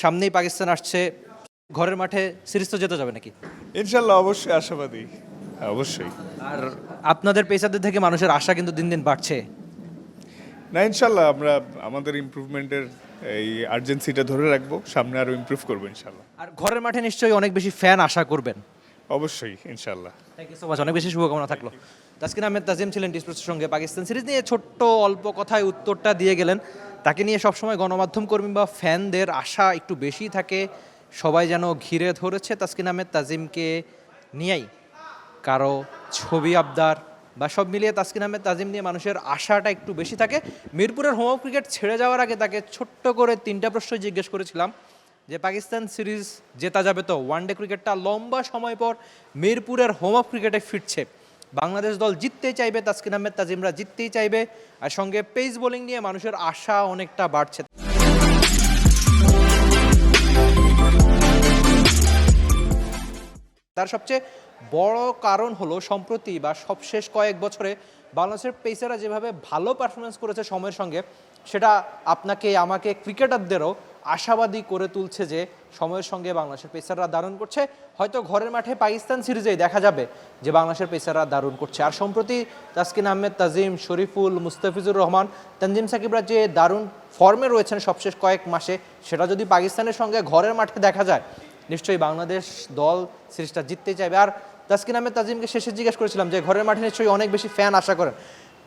সামনেই পাকিস্তান আসছে, ঘরের মাঠে সিরিজ তো যেতে যাবে নাকি? ইনশাল্লাহ, অবশ্যই আশাবাদী। হ্যাঁ, অবশ্যই। আর আপনাদের পেসারদের থেকে মানুষের আশা কিন্তু দিন দিন বাড়ছে। না, ইনশাল্লাহ আমরা আমাদের ইমপ্রুভমেন্টের এই আর্জেন্সিটা ধরে রাখবো, সামনে আরো ইমপ্রুভ করবো ইনশাল্লাহ। আর ঘরের মাঠে নিশ্চয়ই অনেক বেশি ফ্যান আশা করবেন। অবশ্যই ইনশাল্লাহ। থ্যাংক ইউ সো মাচ, অনেক বেশি শুভকামনা থাকলো। তাসকিন আহমেদ তাজিম ছিলেন টি-স্পোর্টসের সঙ্গে। পাকিস্তান সিরিজ নিয়ে ছোট্ট অল্প কথায় উত্তরটা দিয়ে গেলেন। তাকে নিয়ে সবসময় গণমাধ্যম কর্মী বা ফ্যানদের আশা একটু বেশি থাকে, সবাই যেন ঘিরে ধরেছে তাসকিন আহমেদ তাজিমকে নিয়েই, কারো ছবি আবদার বা সব মিলিয়ে তাসকিন আহমেদ তাজিম নিয়ে মানুষের আশাটা একটু বেশি থাকে। মিরপুরের হোম অফ ক্রিকেট ছেড়ে যাওয়ার আগে তাকে ছোট্ট করে 3টা প্রশ্ন জিজ্ঞেস করেছিলাম যে পাকিস্তান সিরিজ জেতা যাবে তো? ওয়ানডে ক্রিকেটটা লম্বা সময় পর মিরপুরের হোম অফ ক্রিকেটে ফিরছে, বাংলাদেশ দল জিততেই চাইবে, তাসকিন আহমেদ তাজিমরা জিততেই চাইবে, আর সঙ্গে পেস বোলিং নিয়ে মানুষের আশা অনেকটা বাড়ছে। তার সবচেয়ে বড় কারণ হলো সম্প্রতি বা সবশেষ কয়েক বছরে বাংলাদেশের পেসাররা যেভাবে ভালো পারফরমেন্স করেছে সময়ের সঙ্গে, সেটা আপনাকে আমাকে ক্রিকেটারদেরও আশাবাদী করে তুলছে যে সময়ের সঙ্গে বাংলাদেশের পেসাররা দারুণ করছে। হয়তো ঘরের মাঠে পাকিস্তান সিরিজেই দেখা যাবে যে বাংলাদেশের পেসাররা দারুণ করছে। আর সম্প্রতি তাসকিন আহমেদ তাজিম, শরীফুল, মুস্তাফিজুর রহমান, তানজিম সাকিবরা যে দারুণ ফর্মে রয়েছেন সবশেষ কয়েক মাসে, সেটা যদি পাকিস্তানের সঙ্গে ঘরের মাঠে দেখা যায়, নিশ্চয়ই বাংলাদেশ দল সিরিজটা জিততে চাইবে। আর তাসকিন আহমেদ তাজিমকে শেষে জিজ্ঞেস করেছিলাম যে ঘরের মাঠে নিশ্চয়ই অনেক বেশি ফ্যান আশা করেন,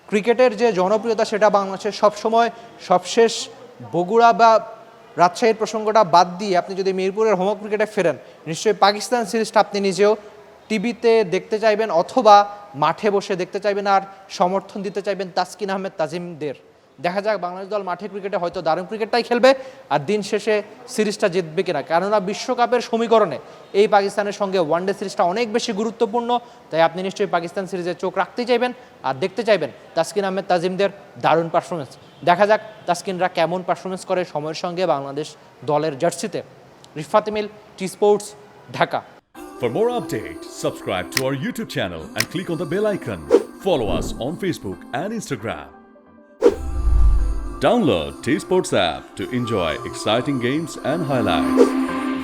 ক্রিকেটের যে জনপ্রিয়তা সেটা বাংলাদেশের সবসময় সবশেষ বগুড়া বা রাজশাহীর প্রসঙ্গটা বাদ দিয়ে আপনি যদি মিরপুরের হোম অফ ক্রিকেটে ফেরেন, নিশ্চয়ই পাকিস্তান সিরিজটা আপনি নিজেও টিভিতে দেখতে চাইবেন অথবা মাঠে বসে দেখতে চাইবেন আর সমর্থন দিতে চাইবেন তাসকিন আহমেদ তাজিমদের। দেখা যাক বাংলাদেশ দল মাঠে ক্রিকেটে হয়তো দারুণ ক্রিকেটটাই খেলবে আর দিন শেষে সিরিজটা জিতবে কিনা, কেননা বিশ্বকাপের সমীকরণে এই পাকিস্তানের সঙ্গে ওয়ানডে সিরিজটা অনেক বেশি গুরুত্বপূর্ণ। তাই আপনি নিশ্চয়ই পাকিস্তান সিরিজে চোখ রাখতেই চাইবেন আর দেখতে চাইবেন তাসকিন আহমেদ তাজিমদের দারুণ পারফরমেন্স। দেখা যাক তাসকিনরা কেমন পারফরমেন্স করে সময়ের সঙ্গে বাংলাদেশ দলের জার্সিতে। রিফাত মিল, টি-স্পোর্টস, Dhaka. For more updates, subscribe to our YouTube channel and click on the bell icon. Follow us on Facebook and Instagram. Download T-Sports app to enjoy exciting games and highlights.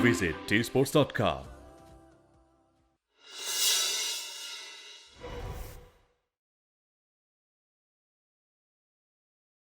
Visit tsports.com.